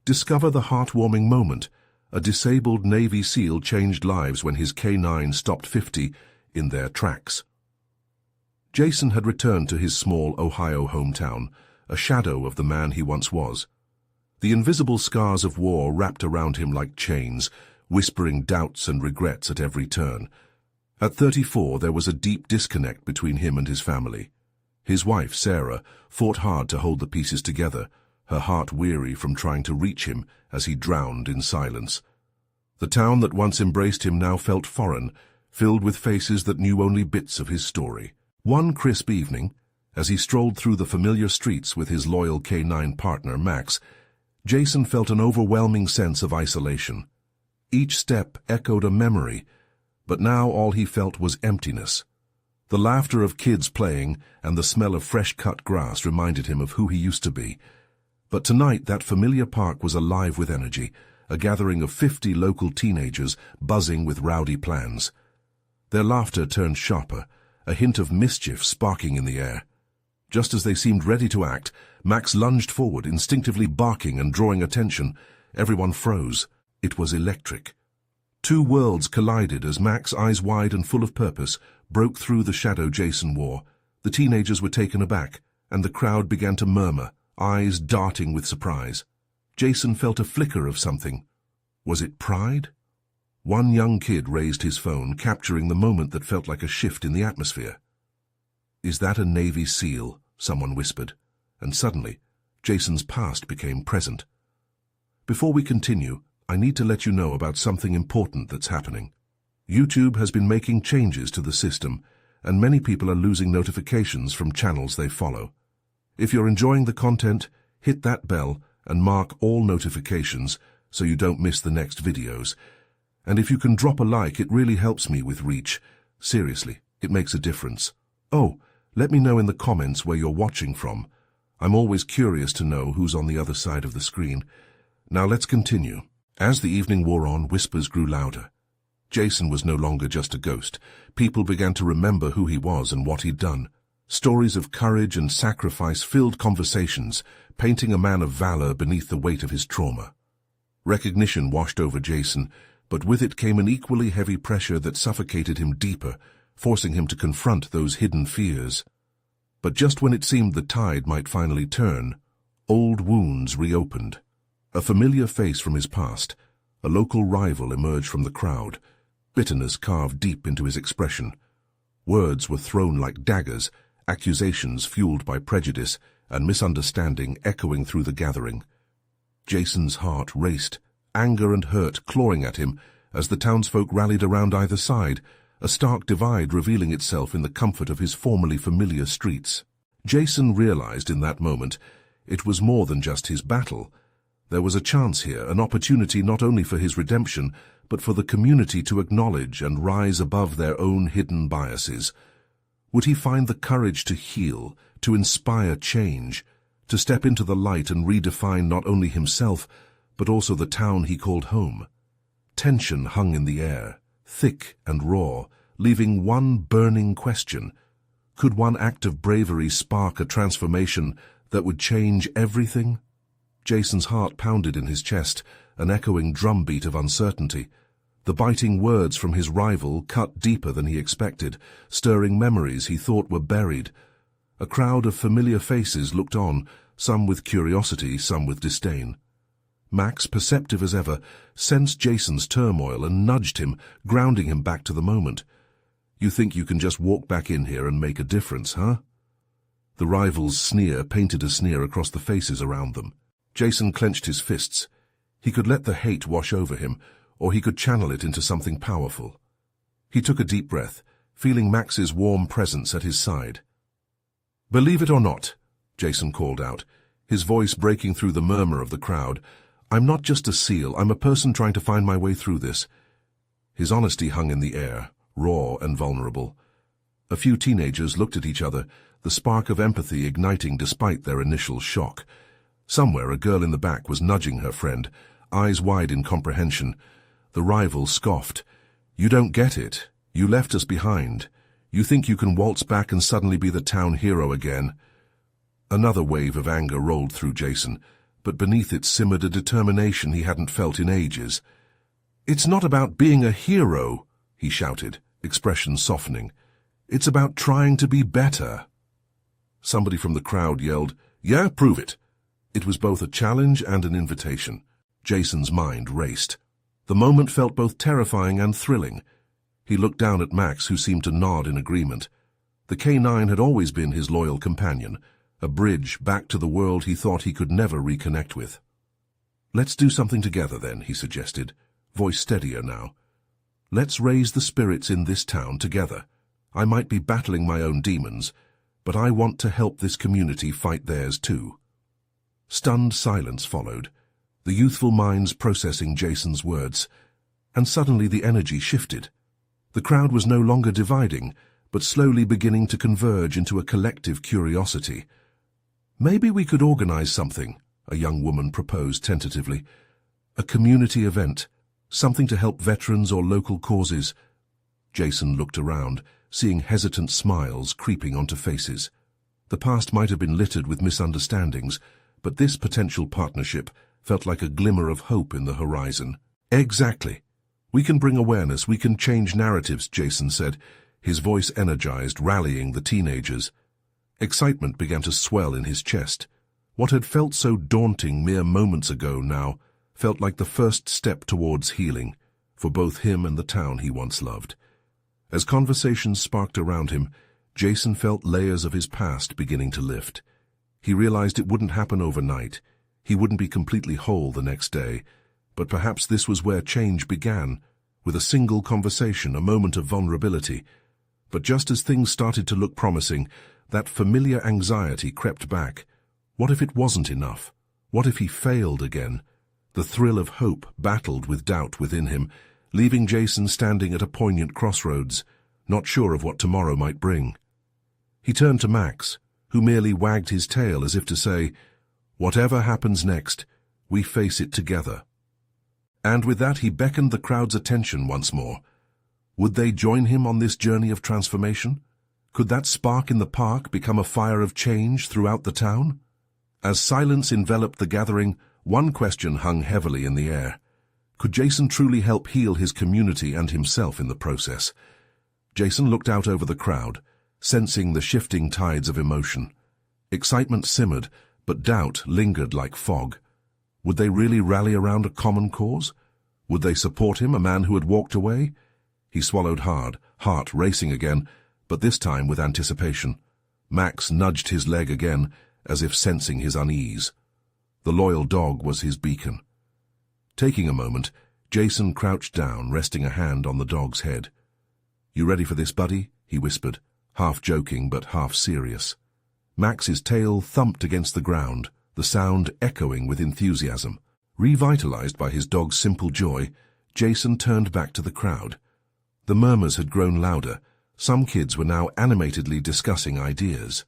Discover the heartwarming moment. A disabled Navy SEAL changed lives when his K9 stopped 50 in their tracks. Jason had returned to his small Ohio hometown, a shadow of the man he once was. The invisible scars of war wrapped around him like chains, whispering doubts and regrets at every turn. At 34, there was a deep disconnect between him and his family. His wife, Sarah, fought hard to hold the pieces together, her heart weary from trying to reach him as he drowned in silence. The town that once embraced him now felt foreign, filled with faces that knew only bits of his story. One crisp evening, as he strolled through the familiar streets with his loyal K9 partner, Max, Jason felt an overwhelming sense of isolation. Each step echoed a memory, but now all he felt was emptiness. The laughter of kids playing and the smell of fresh-cut grass reminded him of who he used to be. But tonight that familiar park was alive with energy, a gathering of 50 local teenagers buzzing with rowdy plans. Their laughter turned sharper, a hint of mischief sparking in the air. Just as they seemed ready to act, Max lunged forward, instinctively barking and drawing attention. Everyone froze. It was electric. Two worlds collided as Max, eyes wide and full of purpose, broke through the shadow Jason wore. The teenagers were taken aback, and the crowd began to murmur, eyes darting with surprise. Jason felt a flicker of something. Was it pride? One young kid raised his phone, capturing the moment that felt like a shift in the atmosphere. "Is that a Navy SEAL?" someone whispered, and suddenly, Jason's past became present. Before we continue, I need to let you know about something important that's happening. YouTube has been making changes to the system, and many people are losing notifications from channels they follow. If you're enjoying the content, hit that bell and mark all notifications so you don't miss the next videos. And if you can drop a like, it really helps me with reach. Seriously, it makes a difference. Oh, let me know in the comments where you're watching from. I'm always curious to know who's on the other side of the screen. Now let's continue. As the evening wore on, whispers grew louder. Jason was no longer just a ghost. People began to remember who he was and what he'd done. Stories of courage and sacrifice filled conversations, painting a man of valor beneath the weight of his trauma. Recognition washed over Jason, but with it came an equally heavy pressure that suffocated him deeper, forcing him to confront those hidden fears. But just when it seemed the tide might finally turn, old wounds reopened. A familiar face from his past, a local rival emerged from the crowd, bitterness carved deep into his expression. Words were thrown like daggers, accusations fueled by prejudice and misunderstanding echoing through the gathering. Jason's heart raced, anger and hurt clawing at him as the townsfolk rallied around either side, a stark divide revealing itself in the comfort of his formerly familiar streets. Jason realized in that moment it was more than just his battle. There was a chance here, an opportunity not only for his redemption, but for the community to acknowledge and rise above their own hidden biases. Would he find the courage to heal, to inspire change, to step into the light and redefine not only himself, but also the town he called home? Tension hung in the air, thick and raw, leaving one burning question. Could one act of bravery spark a transformation that would change everything? Jason's heart pounded in his chest, an echoing drumbeat of uncertainty. The biting words from his rival cut deeper than he expected, stirring memories he thought were buried. A crowd of familiar faces looked on, some with curiosity, some with disdain. Max, perceptive as ever, sensed Jason's turmoil and nudged him, grounding him back to the moment. "You think you can just walk back in here and make a difference, huh?" The rival's sneer painted a sneer across the faces around them. Jason clenched his fists. He could let the hate wash over him, or he could channel it into something powerful. He took a deep breath, feeling Max's warm presence at his side. "Believe it or not," Jason called out, his voice breaking through the murmur of the crowd, "I'm not just a SEAL, I'm a person trying to find my way through this." His honesty hung in the air, raw and vulnerable. A few teenagers looked at each other, the spark of empathy igniting despite their initial shock. Somewhere a girl in the back was nudging her friend, eyes wide in comprehension. The rival scoffed. "You don't get it. You left us behind. You think you can waltz back and suddenly be the town hero again?" Another wave of anger rolled through Jason, but beneath it simmered a determination he hadn't felt in ages. "It's not about being a hero," he shouted, expression softening. "It's about trying to be better." Somebody from the crowd yelled, "Yeah, prove it." It was both a challenge and an invitation. Jason's mind raced. The moment felt both terrifying and thrilling. He looked down at Max, who seemed to nod in agreement. The K9 had always been his loyal companion, a bridge back to the world he thought he could never reconnect with. "Let's do something together then," he suggested, voice steadier now. "Let's raise the spirits in this town together. I might be battling my own demons, but I want to help this community fight theirs too." Stunned silence followed, the youthful minds processing Jason's words, and suddenly the energy shifted. The crowd was no longer dividing, but slowly beginning to converge into a collective curiosity. "Maybe we could organize something," a young woman proposed tentatively. "A community event, something to help veterans or local causes." Jason looked around, seeing hesitant smiles creeping onto faces. The past might have been littered with misunderstandings, but this potential partnership felt like a glimmer of hope in the horizon. "Exactly. We can bring awareness, we can change narratives," Jason said, his voice energized, rallying the teenagers. Excitement began to swell in his chest. What had felt so daunting mere moments ago now felt like the first step towards healing, for both him and the town he once loved. As conversations sparked around him, Jason felt layers of his past beginning to lift. He realized it wouldn't happen overnight. He wouldn't be completely whole the next day, but perhaps this was where change began, with a single conversation, a moment of vulnerability. But just as things started to look promising, that familiar anxiety crept back. What if it wasn't enough? What if he failed again? The thrill of hope battled with doubt within him, leaving Jason standing at a poignant crossroads, not sure of what tomorrow might bring. He turned to Max, who merely wagged his tail as if to say, "Whatever happens next, we face it together." And with that he beckoned the crowd's attention once more. Would they join him on this journey of transformation? Could that spark in the park become a fire of change throughout the town? As silence enveloped the gathering, one question hung heavily in the air. Could Jason truly help heal his community and himself in the process? Jason looked out over the crowd, sensing the shifting tides of emotion. Excitement simmered, but doubt lingered like fog. Would they really rally around a common cause? Would they support him, a man who had walked away? He swallowed hard, heart racing again, but this time with anticipation. Max nudged his leg again, as if sensing his unease. The loyal dog was his beacon. Taking a moment, Jason crouched down, resting a hand on the dog's head. "You ready for this, buddy?" he whispered, half joking but half serious. Max's tail thumped against the ground, the sound echoing with enthusiasm. Revitalized by his dog's simple joy, Jason turned back to the crowd. The murmurs had grown louder. Some kids were now animatedly discussing ideas.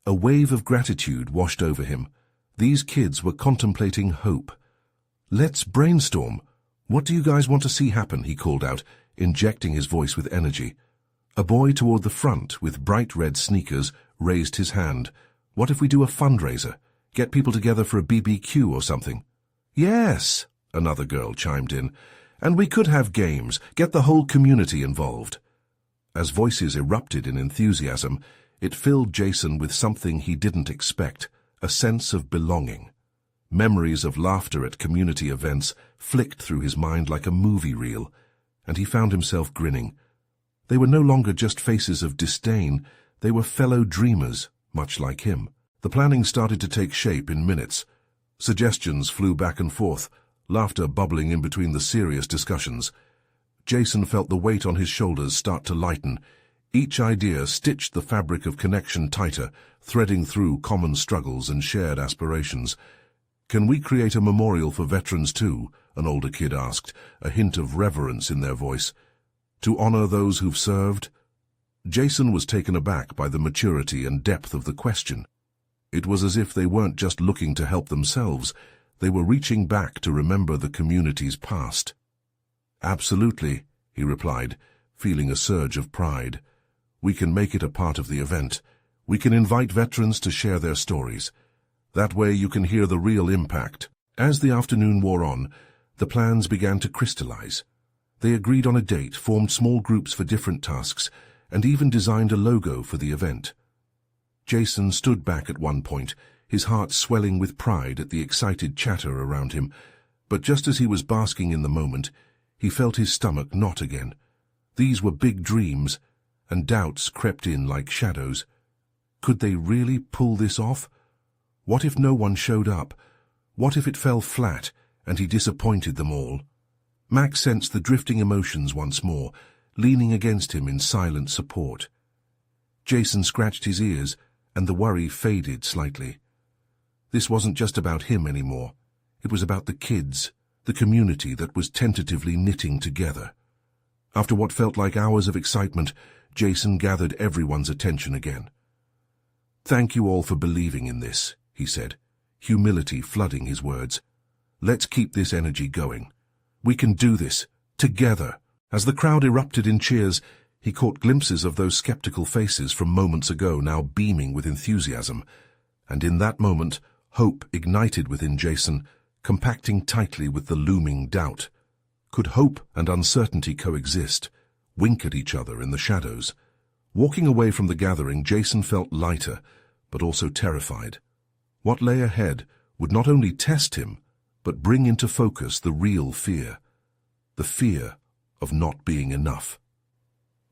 A wave of gratitude washed over him. These kids were contemplating hope. "Let's brainstorm. What do you guys want to see happen?" he called out, injecting his voice with energy. A boy toward the front, with bright red sneakers, raised his hand. "What if we do a fundraiser? Get people together for a BBQ or something?" "Yes," another girl chimed in. "And we could have games, get the whole community involved." As voices erupted in enthusiasm, it filled Jason with something he didn't expect, a sense of belonging. Memories of laughter at community events flicked through his mind like a movie reel, and he found himself grinning. They were no longer just faces of disdain, they were fellow dreamers, much like him. The planning started to take shape in minutes. Suggestions flew back and forth, laughter bubbling in between the serious discussions. Jason felt the weight on his shoulders start to lighten. Each idea stitched the fabric of connection tighter, threading through common struggles and shared aspirations. "Can we create a memorial for veterans too?" an older kid asked, a hint of reverence in their voice. "To honor those who've served?" Jason was taken aback by the maturity and depth of the question. It was as if they weren't just looking to help themselves, they were reaching back to remember the community's past. "Absolutely," he replied, feeling a surge of pride. "We can make it a part of the event. We can invite veterans to share their stories. That way you can hear the real impact. As the afternoon wore on, the plans began to crystallize. They agreed on a date, formed small groups for different tasks, and even designed a logo for the event. Jason stood back at one point, his heart swelling with pride at the excited chatter around him, but just as he was basking in the moment, he felt his stomach knot again. These were big dreams, and doubts crept in like shadows. Could they really pull this off? What if no one showed up? What if it fell flat, and he disappointed them all? Max sensed the drifting emotions once more, leaning against him in silent support. Jason scratched his ears, and the worry faded slightly. This wasn't just about him anymore. It was about the kids, the community that was tentatively knitting together. After what felt like hours of excitement, Jason gathered everyone's attention again. "Thank you all for believing in this," he said, humility flooding his words. "Let's keep this energy going. We can do this, together." As the crowd erupted in cheers, he caught glimpses of those skeptical faces from moments ago now beaming with enthusiasm, and in that moment, hope ignited within Jason, compacting tightly with the looming doubt. Could hope and uncertainty coexist, wink at each other in the shadows? Walking away from the gathering, Jason felt lighter, but also terrified. What lay ahead would not only test him, but bring into focus the real fear. The fear of not being enough.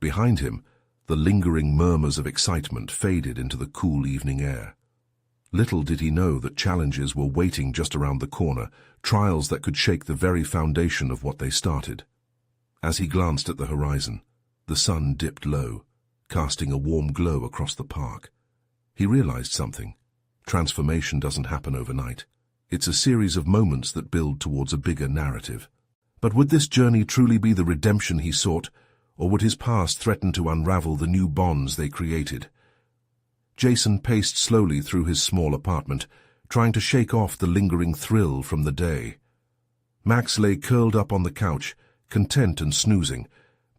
Behind him, the lingering murmurs of excitement faded into the cool evening air. Little did he know that challenges were waiting just around the corner, trials that could shake the very foundation of what they started. As he glanced at the horizon, the sun dipped low, casting a warm glow across the park. He realized something. Transformation doesn't happen overnight. It's a series of moments that build towards a bigger narrative. But would this journey truly be the redemption he sought, or would his past threaten to unravel the new bonds they created? Jason paced slowly through his small apartment, trying to shake off the lingering thrill from the day. Max lay curled up on the couch, content and snoozing,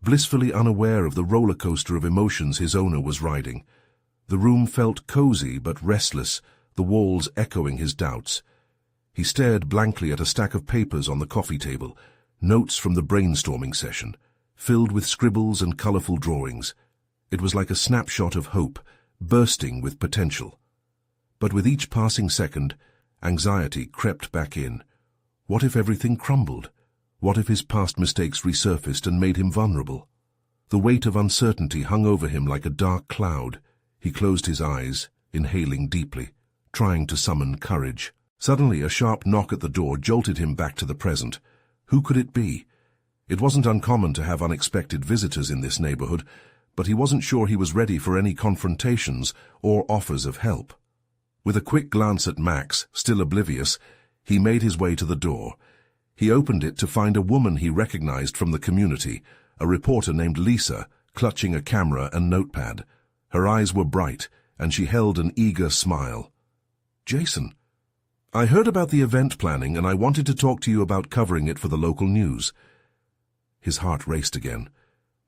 blissfully unaware of the roller coaster of emotions his owner was riding. The room felt cozy but restless, the walls echoing his doubts. He stared blankly at a stack of papers on the coffee table, notes from the brainstorming session, filled with scribbles and colorful drawings. It was like a snapshot of hope, bursting with potential. But with each passing second, anxiety crept back in. What if everything crumbled? What if his past mistakes resurfaced and made him vulnerable? The weight of uncertainty hung over him like a dark cloud. He closed his eyes, inhaling deeply, trying to summon courage. Suddenly, a sharp knock at the door jolted him back to the present. Who could it be? It wasn't uncommon to have unexpected visitors in this neighborhood, but he wasn't sure he was ready for any confrontations or offers of help. With a quick glance at Max, still oblivious, he made his way to the door. He opened it to find a woman he recognized from the community, a reporter named Lisa, clutching a camera and notepad. Her eyes were bright, and she held an eager smile. "Jason, I heard about the event planning, and I wanted to talk to you about covering it for the local news." His heart raced again,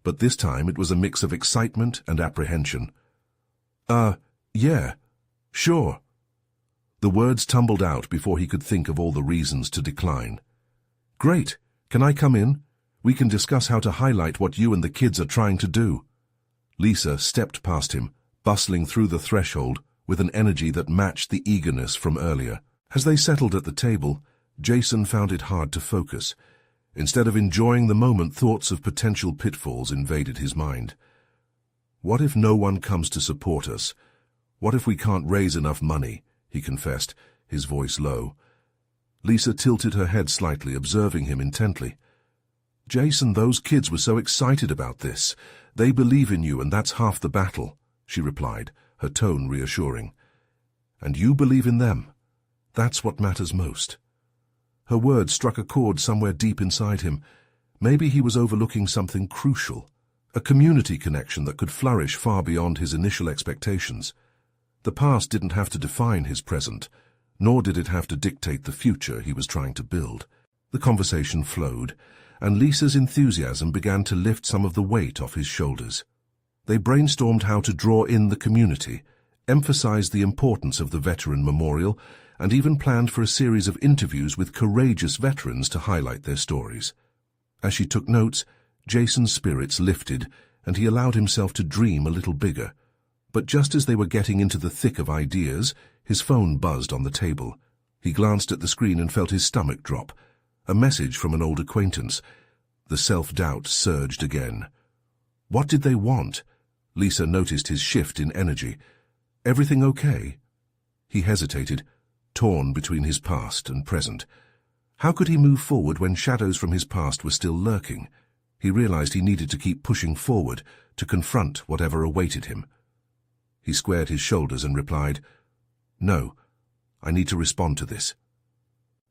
but this time it was a mix of excitement and apprehension. Yeah, sure." The words tumbled out before he could think of all the reasons to decline. "Great. Can I come in? We can discuss how to highlight what you and the kids are trying to do." Lisa stepped past him, bustling through the threshold with an energy that matched the eagerness from earlier. As they settled at the table, Jason found it hard to focus. Instead of enjoying the moment, thoughts of potential pitfalls invaded his mind. "What if no one comes to support us? What if we can't raise enough money?" he confessed, his voice low. Lisa tilted her head slightly, observing him intently. "Jason, those kids were so excited about this. They believe in you, and that's half the battle," she replied, her tone reassuring. "And you believe in them. That's what matters most." Her words struck a chord somewhere deep inside him. Maybe he was overlooking something crucial, a community connection that could flourish far beyond his initial expectations. The past didn't have to define his present, nor did it have to dictate the future he was trying to build. The conversation flowed, and Lisa's enthusiasm began to lift some of the weight off his shoulders. They brainstormed how to draw in the community, emphasized the importance of the veteran memorial, and even planned for a series of interviews with courageous veterans to highlight their stories. As she took notes, Jason's spirits lifted, and he allowed himself to dream a little bigger. But just as they were getting into the thick of ideas, his phone buzzed on the table. He glanced at the screen and felt his stomach drop. A message from an old acquaintance. The self-doubt surged again. What did they want? Lisa noticed his shift in energy. Everything okay? He hesitated, torn between his past and present. How could he move forward when shadows from his past were still lurking? He realized he needed to keep pushing forward to confront whatever awaited him. He squared his shoulders and replied, "No, I need to respond to this."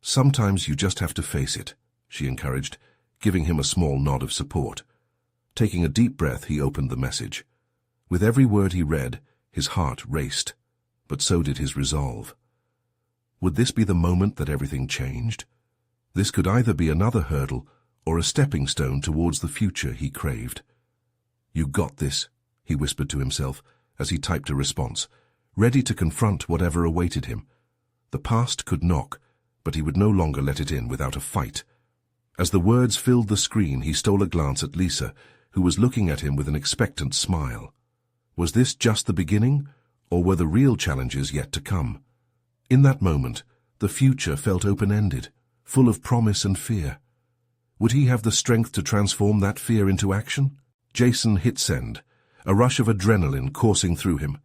"Sometimes you just have to face it," she encouraged, giving him a small nod of support. Taking a deep breath, he opened the message. With every word he read, his heart raced, but so did his resolve. Would this be the moment that everything changed? This could either be another hurdle or a stepping stone towards the future he craved. "You got this," he whispered to himself as he typed a response, ready to confront whatever awaited him. The past could knock, but he would no longer let it in without a fight. As the words filled the screen, he stole a glance at Lisa, who was looking at him with an expectant smile. Was this just the beginning, or were the real challenges yet to come? In that moment, the future felt open-ended, full of promise and fear. Would he have the strength to transform that fear into action? Jason hit send, a rush of adrenaline coursing through him.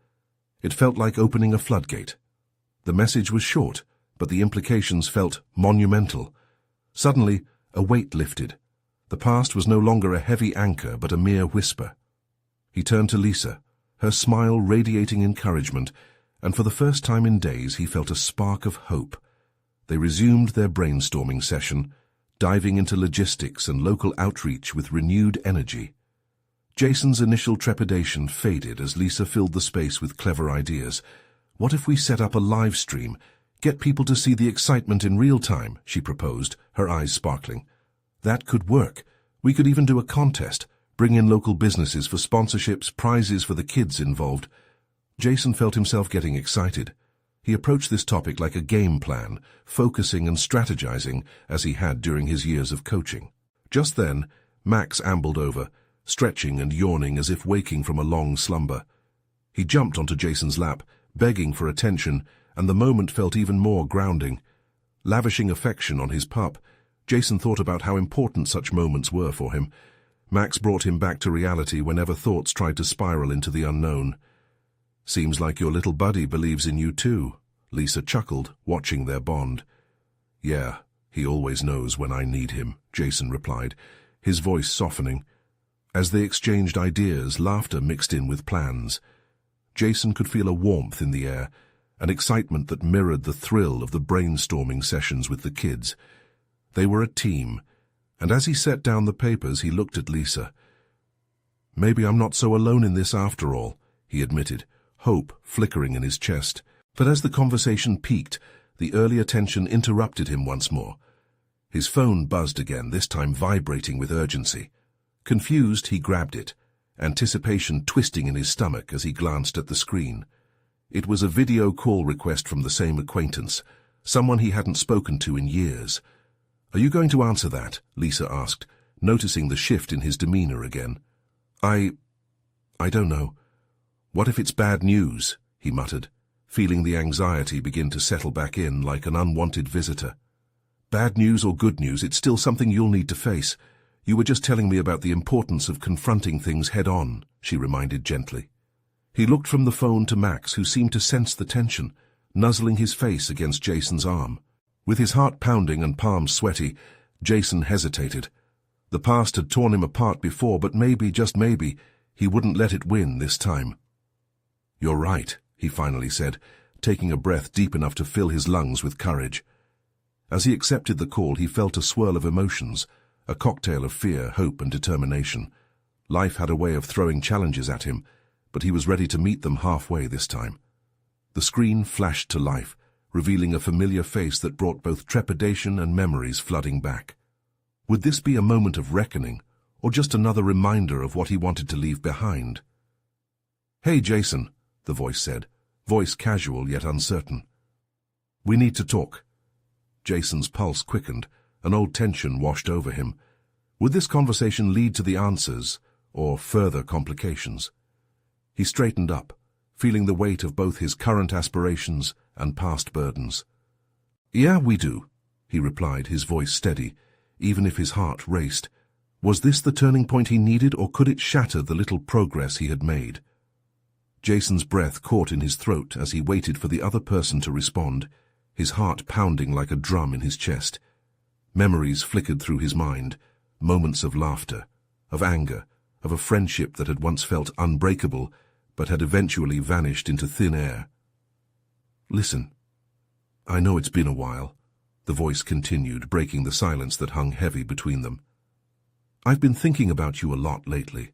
It felt like opening a floodgate. The message was short, but the implications felt monumental. Suddenly, a weight lifted. The past was no longer a heavy anchor, but a mere whisper. He turned to Lisa, her smile radiating encouragement, and for the first time in days he felt a spark of hope. They resumed their brainstorming session, diving into logistics and local outreach with renewed energy. Jason's initial trepidation faded as Lisa filled the space with clever ideas. "What if we set up a live stream? Get people to see the excitement in real time," she proposed, her eyes sparkling. "That could work. We could even do a contest, bring in local businesses for sponsorships, prizes for the kids involved." Jason felt himself getting excited. He approached this topic like a game plan, focusing and strategizing as he had during his years of coaching. Just then, Max ambled over, stretching and yawning as if waking from a long slumber. He jumped onto Jason's lap, begging for attention, and the moment felt even more grounding. Lavishing affection on his pup, Jason thought about how important such moments were for him. Max brought him back to reality whenever thoughts tried to spiral into the unknown. "Seems like your little buddy believes in you too," Lisa chuckled, watching their bond. "Yeah, he always knows when I need him," Jason replied, his voice softening. As they exchanged ideas, laughter mixed in with plans. Jason could feel a warmth in the air, an excitement that mirrored the thrill of the brainstorming sessions with the kids. They were a team, and as he set down the papers, he looked at Lisa. "Maybe I'm not so alone in this after all," he admitted, hope flickering in his chest. But as the conversation peaked, the earlier tension interrupted him once more. His phone buzzed again, this time vibrating with urgency. Confused, he grabbed it, anticipation twisting in his stomach as he glanced at the screen. It was a video call request from the same acquaintance, someone he hadn't spoken to in years. "Are you going to answer that?" Lisa asked, noticing the shift in his demeanor again. I don't know. What if it's bad news?" he muttered, feeling the anxiety begin to settle back in like an unwanted visitor. "Bad news or good news, it's still something you'll need to face. You were just telling me about the importance of confronting things head-on," she reminded gently. He looked from the phone to Max, who seemed to sense the tension, nuzzling his face against Jason's arm. With his heart pounding and palms sweaty, Jason hesitated. The past had torn him apart before, but maybe, just maybe, he wouldn't let it win this time. "You're right," he finally said, taking a breath deep enough to fill his lungs with courage. As he accepted the call, he felt a swirl of emotions, a cocktail of fear, hope, and determination. Life had a way of throwing challenges at him, but he was ready to meet them halfway this time. The screen flashed to life, revealing a familiar face that brought both trepidation and memories flooding back. Would this be a moment of reckoning, or just another reminder of what he wanted to leave behind? "Hey, Jason," the voice said, voice casual yet uncertain. "We need to talk." Jason's pulse quickened, an old tension washed over him. Would this conversation lead to the answers, or further complications? He straightened up, feeling the weight of both his current aspirations and past burdens. "Yeah, we do," he replied, his voice steady, even if his heart raced. Was this the turning point he needed, or could it shatter the little progress he had made? Jason's breath caught in his throat as he waited for the other person to respond, his heart pounding like a drum in his chest. Memories flickered through his mind, moments of laughter, of anger, of a friendship that had once felt unbreakable, but had eventually vanished into thin air. "Listen, I know it's been a while," the voice continued, breaking the silence that hung heavy between them. "I've been thinking about you a lot lately."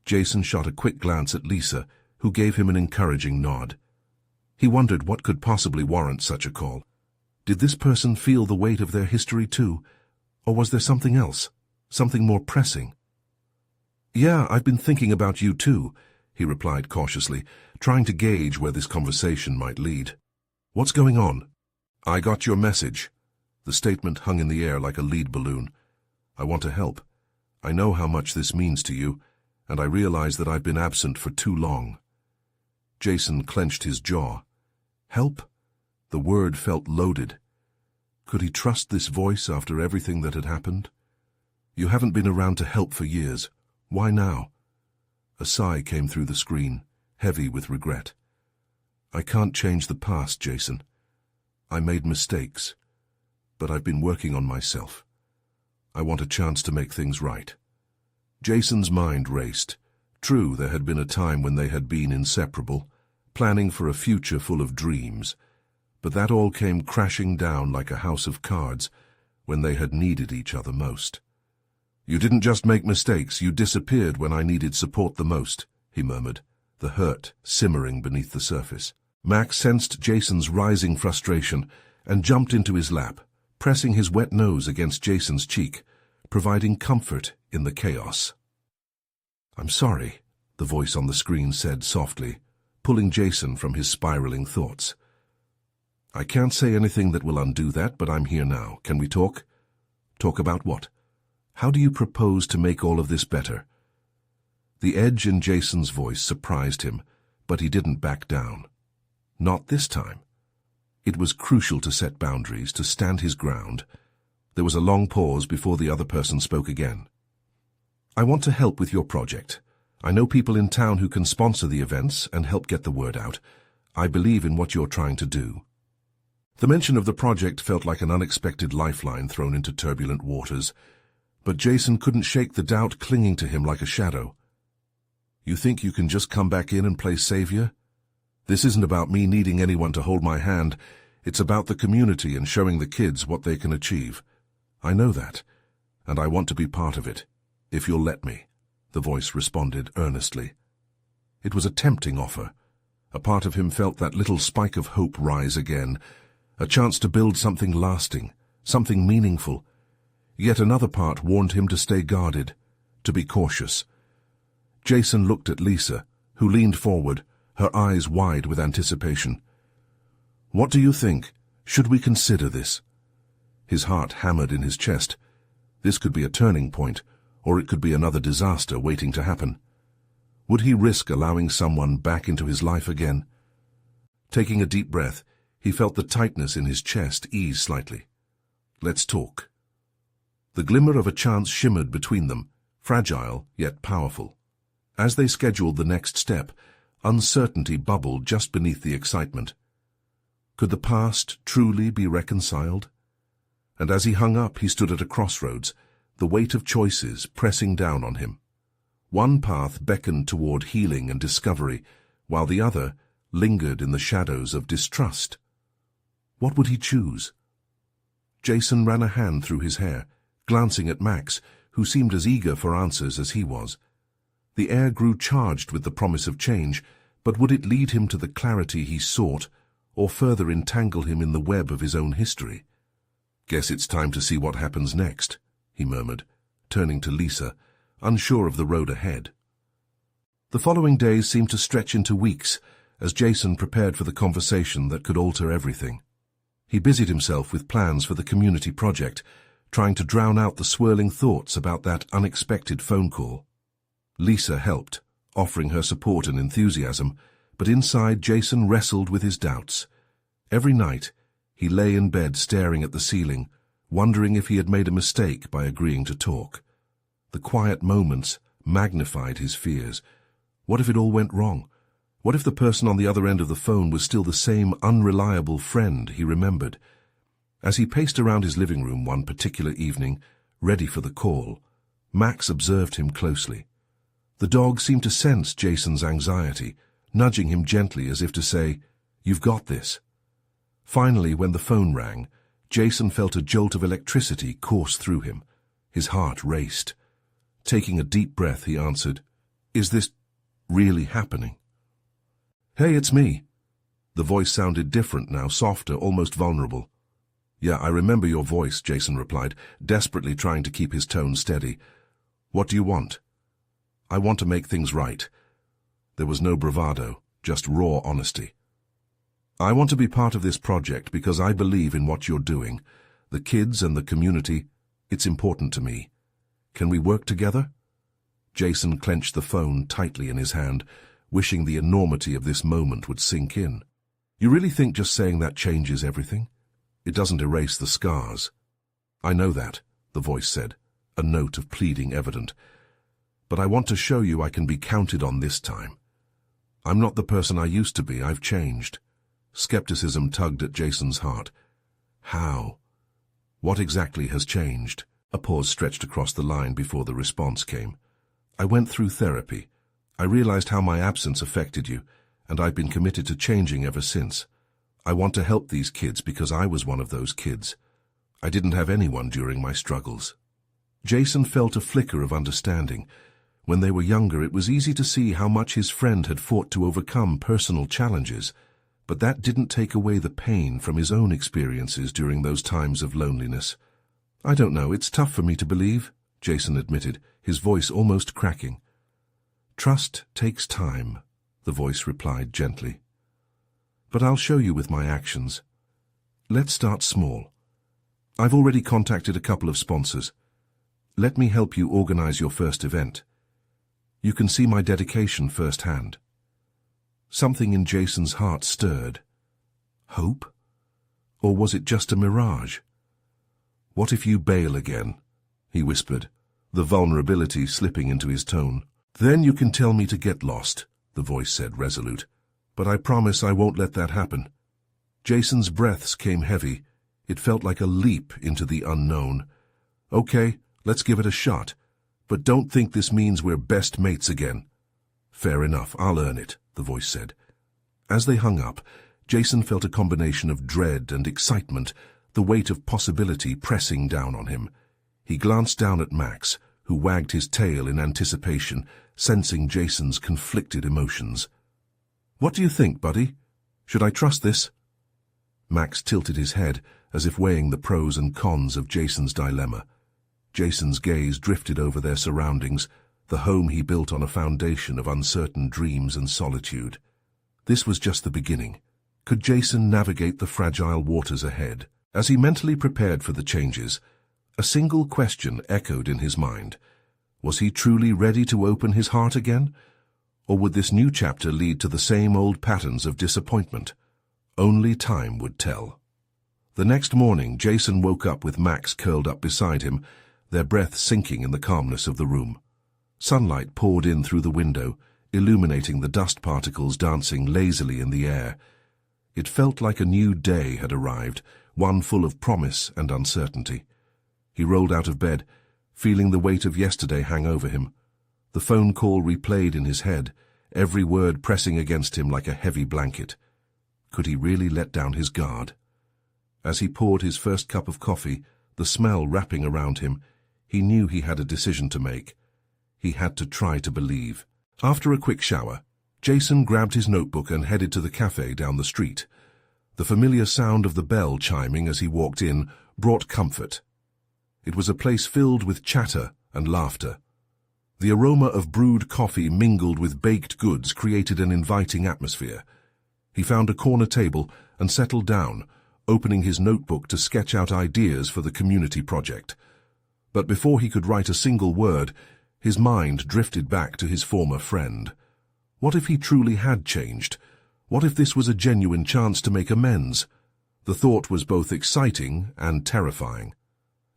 Jason shot a quick glance at Lisa, who gave him an encouraging nod. He wondered what could possibly warrant such a call. Did this person feel the weight of their history too, or was there something else, something more pressing? "Yeah, I've been thinking about you too," he replied cautiously, trying to gauge where this conversation might lead. "What's going on?" "I got your message." The statement hung in the air like a lead balloon. "I want to help. I know how much this means to you, and I realize that I've been absent for too long." Jason clenched his jaw. Help? The word felt loaded. Could he trust this voice after everything that had happened? "You haven't been around to help for years. Why now?" A sigh came through the screen, heavy with regret. "I can't change the past, Jason. I made mistakes, but I've been working on myself. I want a chance to make things right." Jason's mind raced. True, there had been a time when they had been inseparable, planning for a future full of dreams, but that all came crashing down like a house of cards when they had needed each other most. "You didn't just make mistakes, you disappeared when I needed support the most," he murmured, the hurt simmering beneath the surface. Max sensed Jason's rising frustration and jumped into his lap, pressing his wet nose against Jason's cheek, providing comfort in the chaos. "I'm sorry," the voice on the screen said softly, pulling Jason from his spiraling thoughts. "I can't say anything that will undo that, but I'm here now. Can we talk?" "Talk about what? How do you propose to make all of this better?" The edge in Jason's voice surprised him, but he didn't back down. Not this time. It was crucial to set boundaries, to stand his ground. There was a long pause before the other person spoke again. "I want to help with your project. I know people in town who can sponsor the events and help get the word out. I believe in what you're trying to do." The mention of the project felt like an unexpected lifeline thrown into turbulent waters, but Jason couldn't shake the doubt clinging to him like a shadow. "You think you can just come back in and play savior? This isn't about me needing anyone to hold my hand. It's about the community and showing the kids what they can achieve. I know that, and I want to be part of it, if you'll let me," the voice responded earnestly. It was a tempting offer. A part of him felt that little spike of hope rise again, a chance to build something lasting, something meaningful. Yet another part warned him to stay guarded, to be cautious. Jason looked at Lisa, who leaned forward, her eyes wide with anticipation. "What do you think? Should we consider this?" His heart hammered in his chest. This could be a turning point, or it could be another disaster waiting to happen. Would he risk allowing someone back into his life again? Taking a deep breath, he felt the tightness in his chest ease slightly. "Let's talk." The glimmer of a chance shimmered between them, fragile yet powerful. As they scheduled the next step, uncertainty bubbled just beneath the excitement. Could the past truly be reconciled? And as he hung up, he stood at a crossroads, the weight of choices pressing down on him. One path beckoned toward healing and discovery, while the other lingered in the shadows of distrust. What would he choose? Jason ran a hand through his hair, glancing at Max, who seemed as eager for answers as he was. The air grew charged with the promise of change, but would it lead him to the clarity he sought, or further entangle him in the web of his own history? "Guess it's time to see what happens next," he murmured, turning to Lisa, unsure of the road ahead. The following days seemed to stretch into weeks, as Jason prepared for the conversation that could alter everything. He busied himself with plans for the community project, trying to drown out the swirling thoughts about that unexpected phone call. Lisa helped, offering her support and enthusiasm, but inside Jason wrestled with his doubts. Every night, he lay in bed staring at the ceiling, wondering if he had made a mistake by agreeing to talk. The quiet moments magnified his fears. What if it all went wrong? What if the person on the other end of the phone was still the same unreliable friend he remembered? As he paced around his living room one particular evening, ready for the call, Max observed him closely. The dog seemed to sense Jason's anxiety, nudging him gently as if to say, "You've got this." Finally, when the phone rang, Jason felt a jolt of electricity course through him. His heart raced. Taking a deep breath, he answered, "Is this really happening?" "Hey, it's me." The voice sounded different now, softer, almost vulnerable. "Yeah, I remember your voice," Jason replied, desperately trying to keep his tone steady. "What do you want?" "I want to make things right." There was no bravado, just raw honesty. "I want to be part of this project because I believe in what you're doing. The kids and the community, it's important to me. Can we work together?" Jason clenched the phone tightly in his hand, wishing the enormity of this moment would sink in. "You really think just saying that changes everything? It doesn't erase the scars." "I know that," the voice said, a note of pleading evident. "But I want to show you I can be counted on this time. I'm not the person I used to be. I've changed." Skepticism tugged at Jason's heart. "How? What exactly has changed?" A pause stretched across the line before the response came. "I went through therapy. I realized how my absence affected you, and I've been committed to changing ever since. I want to help these kids because I was one of those kids. I didn't have anyone during my struggles." Jason felt a flicker of understanding. When they were younger, it was easy to see how much his friend had fought to overcome personal challenges, but that didn't take away the pain from his own experiences during those times of loneliness. "I don't know, it's tough for me to believe," Jason admitted, his voice almost cracking. "Trust takes time," the voice replied gently. "But I'll show you with my actions. Let's start small. I've already contacted a couple of sponsors. Let me help you organize your first event. You can see my dedication firsthand." Something in Jason's heart stirred. Hope? Or was it just a mirage? "What if you bail again?" he whispered, the vulnerability slipping into his tone. "Then you can tell me to get lost," the voice said, resolute. "But I promise I won't let that happen." Jason's breaths came heavy. It felt like a leap into the unknown. "Okay, let's give it a shot. But don't think this means we're best mates again." "Fair enough, I'll earn it," the voice said. As they hung up, Jason felt a combination of dread and excitement, the weight of possibility pressing down on him. He glanced down at Max, who wagged his tail in anticipation, sensing Jason's conflicted emotions. "What do you think, buddy? Should I trust this?" Max tilted his head, as if weighing the pros and cons of Jason's dilemma. Jason's gaze drifted over their surroundings, the home he built on a foundation of uncertain dreams and solitude. This was just the beginning. Could Jason navigate the fragile waters ahead? As he mentally prepared for the changes, a single question echoed in his mind. Was he truly ready to open his heart again? Or would this new chapter lead to the same old patterns of disappointment? Only time would tell. The next morning, Jason woke up with Max curled up beside him, their breath sinking in the calmness of the room. Sunlight poured in through the window, illuminating the dust particles dancing lazily in the air. It felt like a new day had arrived, one full of promise and uncertainty. He rolled out of bed, feeling the weight of yesterday hang over him. The phone call replayed in his head, every word pressing against him like a heavy blanket. Could he really let down his guard? As he poured his first cup of coffee, the smell wrapping around him, he knew he had a decision to make. He had to try to believe. After a quick shower, Jason grabbed his notebook and headed to the cafe down the street. The familiar sound of the bell chiming as he walked in brought comfort. It was a place filled with chatter and laughter. The aroma of brewed coffee mingled with baked goods created an inviting atmosphere. He found a corner table and settled down, opening his notebook to sketch out ideas for the community project. But before he could write a single word, his mind drifted back to his former friend. What if he truly had changed? What if this was a genuine chance to make amends? The thought was both exciting and terrifying.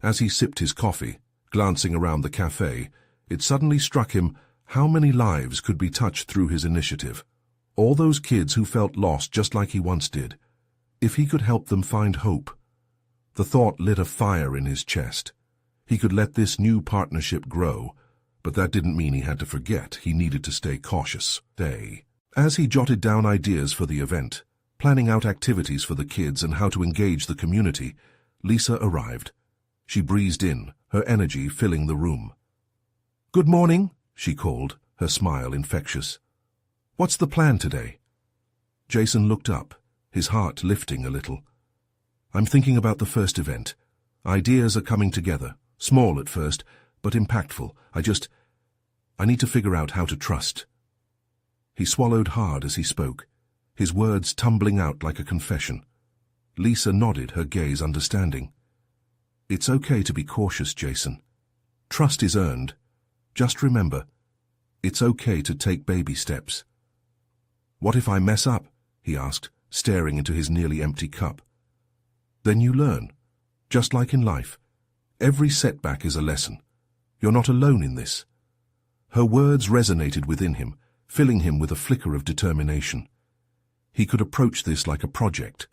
As he sipped his coffee, glancing around the cafe, it suddenly struck him how many lives could be touched through his initiative. All those kids who felt lost just like he once did. If he could help them find hope. The thought lit a fire in his chest. He could let this new partnership grow, but that didn't mean he had to forget. He needed to stay cautious. As he jotted down ideas for the event, planning out activities for the kids and how to engage the community, Lisa arrived. She breezed in, her energy filling the room. "Good morning," she called, her smile infectious. "What's the plan today?" Jason looked up, his heart lifting a little. "I'm thinking about the first event. Ideas are coming together, small at first, but impactful. I need to figure out how to trust." He swallowed hard as he spoke, his words tumbling out like a confession. Lisa nodded, her gaze understanding. "It's okay to be cautious, Jason. Trust is earned. Just remember, it's okay to take baby steps." "What if I mess up?" he asked, staring into his nearly empty cup. "Then you learn. Just like in life. Every setback is a lesson. You're not alone in this." Her words resonated within him, filling him with a flicker of determination. He could approach this like a project.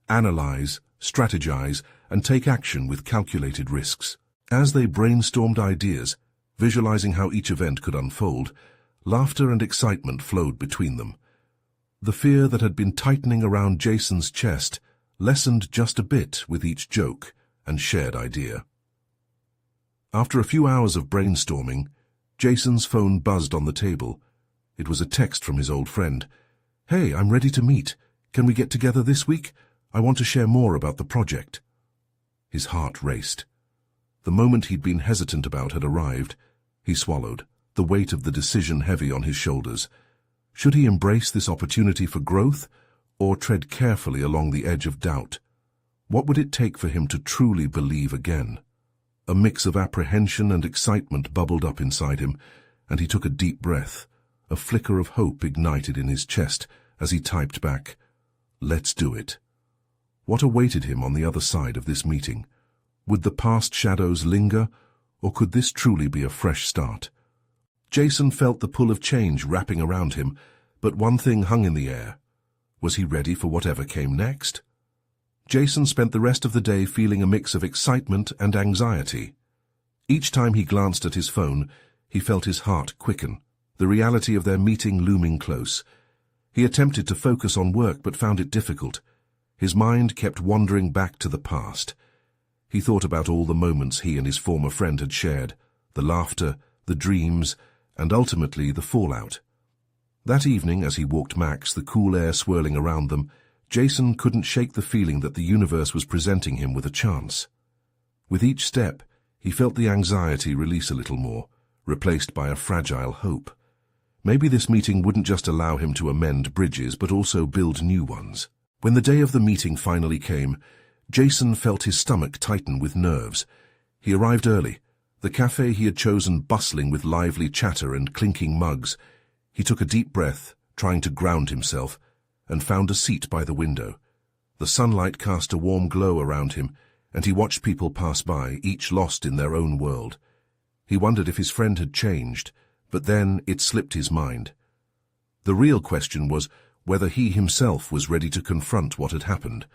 Analyze, strategize, and take action with calculated risks. As they brainstormed ideas, visualizing how each event could unfold, laughter and excitement flowed between them. The fear that had been tightening around Jason's chest lessened just a bit with each joke and shared idea. After a few hours of brainstorming, Jason's phone buzzed on the table. It was a text from his old friend. "Hey, I'm ready to meet. Can we get together this week? I want to share more about the project." His heart raced. The moment he'd been hesitant about had arrived. He swallowed, the weight of the decision heavy on his shoulders. Should he embrace this opportunity for growth, or tread carefully along the edge of doubt? What would it take for him to truly believe again? A mix of apprehension and excitement bubbled up inside him, and he took a deep breath. A flicker of hope ignited in his chest as he typed back, "Let's do it." What awaited him on the other side of this meeting? Would the past shadows linger, or could this truly be a fresh start? Jason felt the pull of change wrapping around him, but one thing hung in the air. Was he ready for whatever came next? Jason spent the rest of the day feeling a mix of excitement and anxiety. Each time he glanced at his phone, he felt his heart quicken, the reality of their meeting looming close. He attempted to focus on work but found it difficult. His mind kept wandering back to the past. He thought about all the moments he and his former friend had shared, the laughter, the dreams, and ultimately the fallout. That evening, as he walked Max, the cool air swirling around them, Jason couldn't shake the feeling that the universe was presenting him with a chance. With each step, he felt the anxiety release a little more, replaced by a fragile hope. Maybe this meeting wouldn't just allow him to amend bridges, but also build new ones. When the day of the meeting finally came, Jason felt his stomach tighten with nerves. He arrived early, the cafe he had chosen bustling with lively chatter and clinking mugs. He took a deep breath, trying to ground himself, and found a seat by the window. The sunlight cast a warm glow around him, and he watched people pass by, each lost in their own world. He wondered if his friend had changed, but then it slipped his mind. The real question was whether he himself was ready to confront what had happened.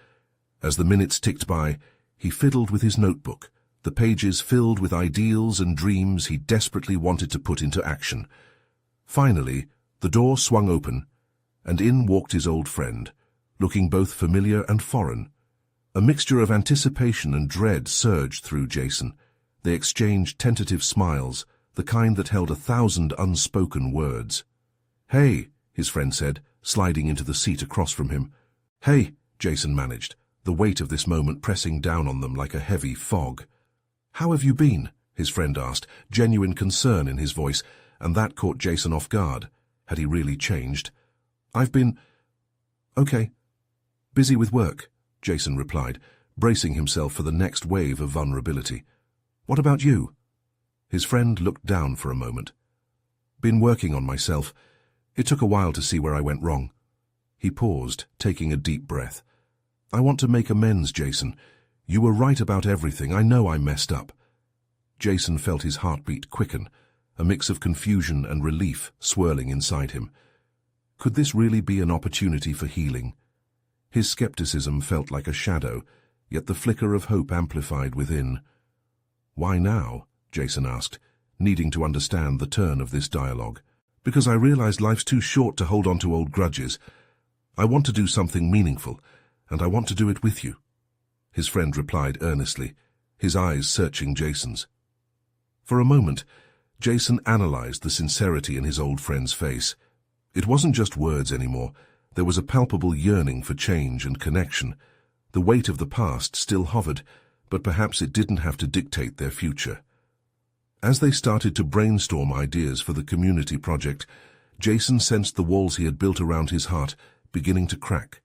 As the minutes ticked by, he fiddled with his notebook, the pages filled with ideals and dreams he desperately wanted to put into action. Finally, the door swung open, and in walked his old friend, looking both familiar and foreign. A mixture of anticipation and dread surged through Jason. They exchanged tentative smiles, the kind that held 1,000 unspoken words. "Hey," his friend said, sliding into the seat across from him. "Hey," Jason managed, the weight of this moment pressing down on them like a heavy fog. "How have you been?" his friend asked, genuine concern in his voice, and that caught Jason off guard. Had he really changed? Okay. Busy with work, Jason replied, bracing himself for the next wave of vulnerability. What about you? His friend looked down for a moment. Been working on myself. It took a while to see where I went wrong. He paused, taking a deep breath. I want to make amends, Jason. You were right about everything. I know I messed up. Jason felt his heartbeat quicken, a mix of confusion and relief swirling inside him. Could this really be an opportunity for healing? His skepticism felt like a shadow, yet the flicker of hope amplified within. Why now? Jason asked, needing to understand the turn of this dialogue. Because I realized life's too short to hold on to old grudges. I want to do something meaningful, and I want to do it with you. His friend replied earnestly, his eyes searching Jason's. For a moment, Jason analyzed the sincerity in his old friend's face. It wasn't just words anymore. There was a palpable yearning for change and connection. The weight of the past still hovered, but perhaps it didn't have to dictate their future. As they started to brainstorm ideas for the community project, Jason sensed the walls he had built around his heart beginning to crack.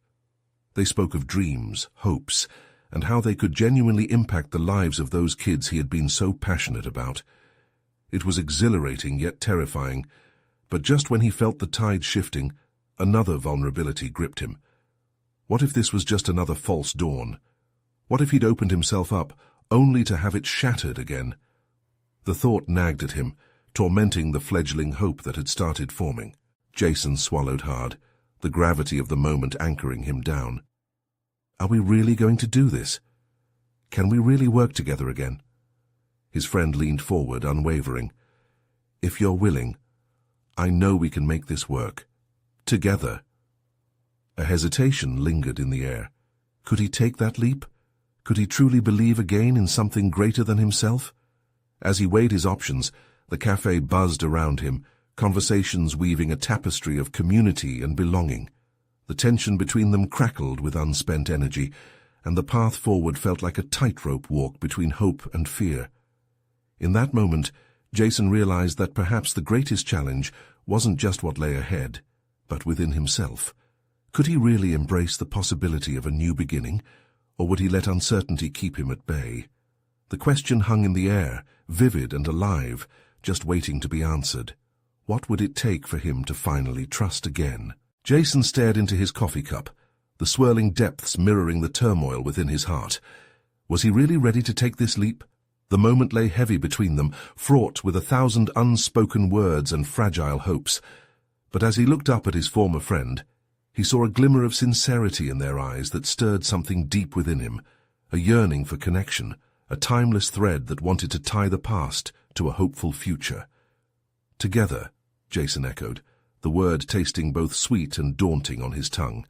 They spoke of dreams, hopes, and how they could genuinely impact the lives of those kids he had been so passionate about. It was exhilarating yet terrifying, but just when he felt the tide shifting, another vulnerability gripped him. What if this was just another false dawn? What if he'd opened himself up, only to have it shattered again? The thought nagged at him, tormenting the fledgling hope that had started forming. Jason swallowed hard, the gravity of the moment anchoring him down. Are we really going to do this? Can we really work together again? His friend leaned forward, unwavering. If you're willing, I know we can make this work. Together. A hesitation lingered in the air. Could he take that leap? Could he truly believe again in something greater than himself? As he weighed his options, the cafe buzzed around him, conversations weaving a tapestry of community and belonging. The tension between them crackled with unspent energy, and the path forward felt like a tightrope walk between hope and fear. In that moment, Jason realized that perhaps the greatest challenge wasn't just what lay ahead, but within himself. Could he really embrace the possibility of a new beginning, or would he let uncertainty keep him at bay? The question hung in the air, vivid and alive, just waiting to be answered. What would it take for him to finally trust again? Jason stared into his coffee cup, the swirling depths mirroring the turmoil within his heart. Was he really ready to take this leap? The moment lay heavy between them, fraught with 1,000 unspoken words and fragile hopes. But as he looked up at his former friend, he saw a glimmer of sincerity in their eyes that stirred something deep within him, a yearning for connection, a timeless thread that wanted to tie the past to a hopeful future. Together, Jason echoed, the word tasting both sweet and daunting on his tongue.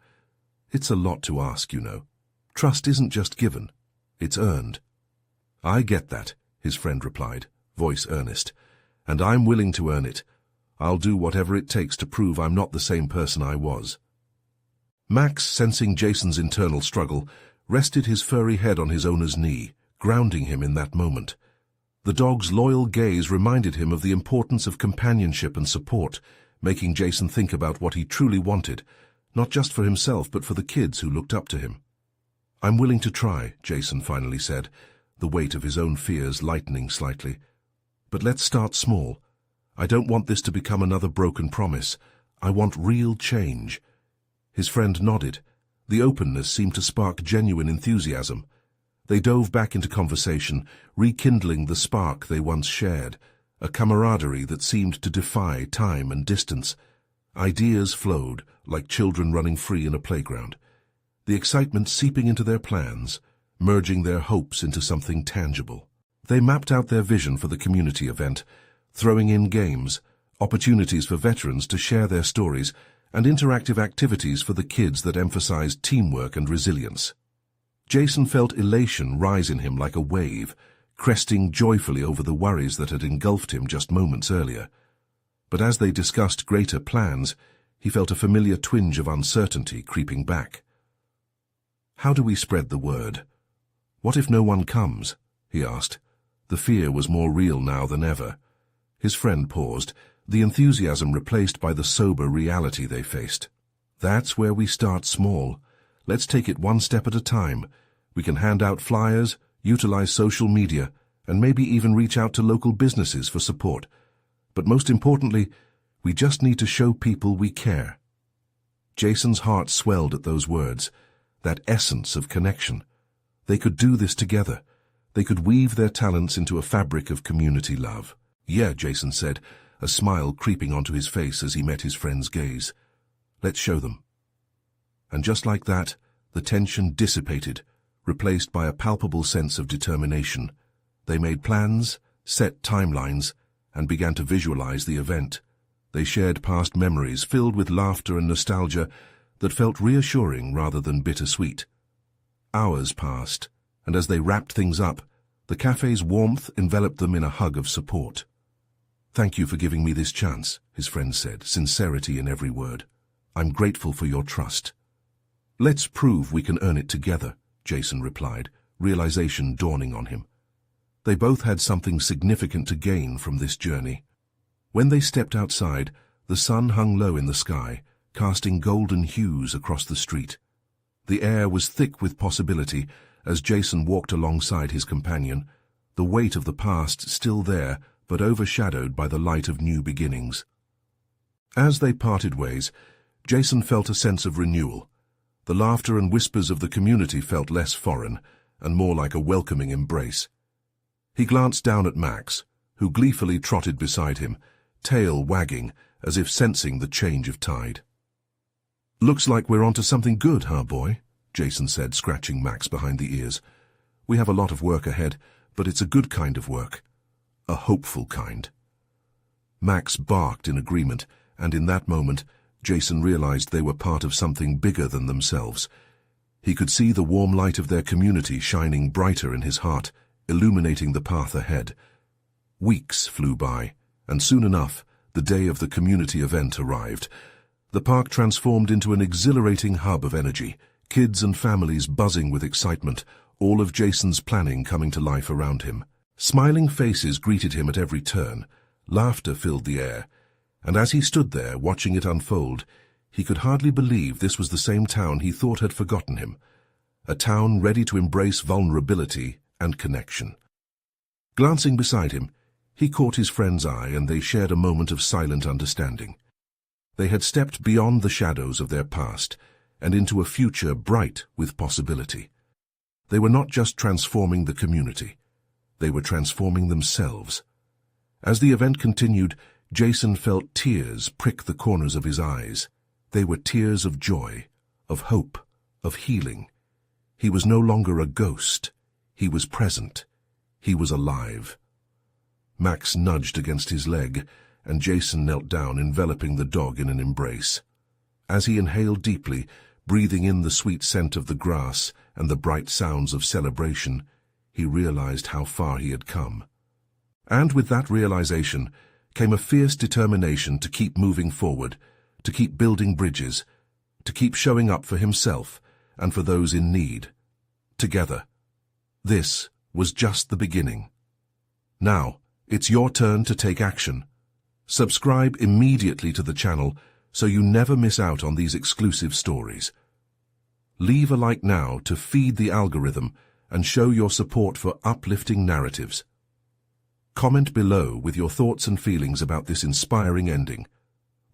It's a lot to ask, you know. Trust isn't just given, it's earned. I get that, his friend replied, voice earnest, and I'm willing to earn it. I'll do whatever it takes to prove I'm not the same person I was. Max, sensing Jason's internal struggle, rested his furry head on his owner's knee, grounding him in that moment. The dog's loyal gaze reminded him of the importance of companionship and support, making Jason think about what he truly wanted, not just for himself but for the kids who looked up to him. I'm willing to try, Jason finally said, the weight of his own fears lightening slightly. But let's start small. I don't want this to become another broken promise. I want real change. His friend nodded. The openness seemed to spark genuine enthusiasm. They dove back into conversation, rekindling the spark they once shared, a camaraderie that seemed to defy time and distance. Ideas flowed, like children running free in a playground, the excitement seeping into their plans, merging their hopes into something tangible. They mapped out their vision for the community event, throwing in games, opportunities for veterans to share their stories, and interactive activities for the kids that emphasized teamwork and resilience. Jason felt elation rise in him like a wave, cresting joyfully over the worries that had engulfed him just moments earlier. But as they discussed greater plans, he felt a familiar twinge of uncertainty creeping back. How do we spread the word? What if no one comes? He asked. The fear was more real now than ever. His friend paused, the enthusiasm replaced by the sober reality they faced. That's where we start small. Let's take it one step at a time. We can hand out flyers, utilize social media, and maybe even reach out to local businesses for support. But most importantly, we just need to show people we care. Jason's heart swelled at those words, that essence of connection. They could do this together. They could weave their talents into a fabric of community love. Yeah, Jason said, a smile creeping onto his face as he met his friend's gaze. Let's show them. And just like that, the tension dissipated, replaced by a palpable sense of determination. They made plans, set timelines, and began to visualize the event. They shared past memories filled with laughter and nostalgia that felt reassuring rather than bittersweet. Hours passed, and as they wrapped things up, the cafe's warmth enveloped them in a hug of support. "Thank you for giving me this chance," his friend said, sincerity in every word. "I'm grateful for your trust." "Let's prove we can earn it together," Jason replied, realization dawning on him. They both had something significant to gain from this journey. When they stepped outside, the sun hung low in the sky, casting golden hues across the street. The air was thick with possibility as Jason walked alongside his companion, the weight of the past still there, but overshadowed by the light of new beginnings. As they parted ways, Jason felt a sense of renewal. The laughter and whispers of the community felt less foreign and more like a welcoming embrace. He glanced down at Max, who gleefully trotted beside him, tail wagging as if sensing the change of tide. "Looks like we're onto something good, huh, boy?" Jason said, scratching Max behind the ears. "We have a lot of work ahead, but it's a good kind of work. A hopeful kind." Max barked in agreement, and in that moment, Jason realized they were part of something bigger than themselves. He could see the warm light of their community shining brighter in his heart, illuminating the path ahead. Weeks flew by, and soon enough, the day of the community event arrived. The park transformed into an exhilarating hub of energy, kids and families buzzing with excitement, all of Jason's planning coming to life around him. Smiling faces greeted him at every turn, laughter filled the air, and as he stood there watching it unfold, he could hardly believe this was the same town he thought had forgotten him, a town ready to embrace vulnerability and connection. Glancing beside him, he caught his friend's eye and they shared a moment of silent understanding. They had stepped beyond the shadows of their past and into a future bright with possibility. They were not just transforming the community, they were transforming themselves. As the event continued, Jason felt tears prick the corners of his eyes. They were tears of joy, of hope, of healing. He was no longer a ghost. He was present. He was alive. Max nudged against his leg, and Jason knelt down, enveloping the dog in an embrace. As he inhaled deeply, breathing in the sweet scent of the grass and the bright sounds of celebration, he realized how far he had come. And with that realization came a fierce determination to keep moving forward, to keep building bridges, to keep showing up for himself and for those in need. Together. This was just the beginning. Now, it's your turn to take action. Subscribe immediately to the channel so you never miss out on these exclusive stories. Leave a like now to feed the algorithm and show your support for uplifting narratives. Comment below with your thoughts and feelings about this inspiring ending.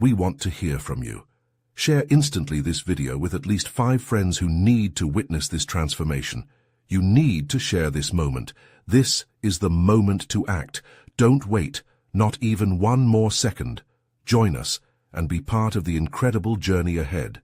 We want to hear from you. Share instantly this video with at least 5 friends who need to witness this transformation. You need to share this moment. This is the moment to act. Don't wait, not even one more second. Join us and be part of the incredible journey ahead.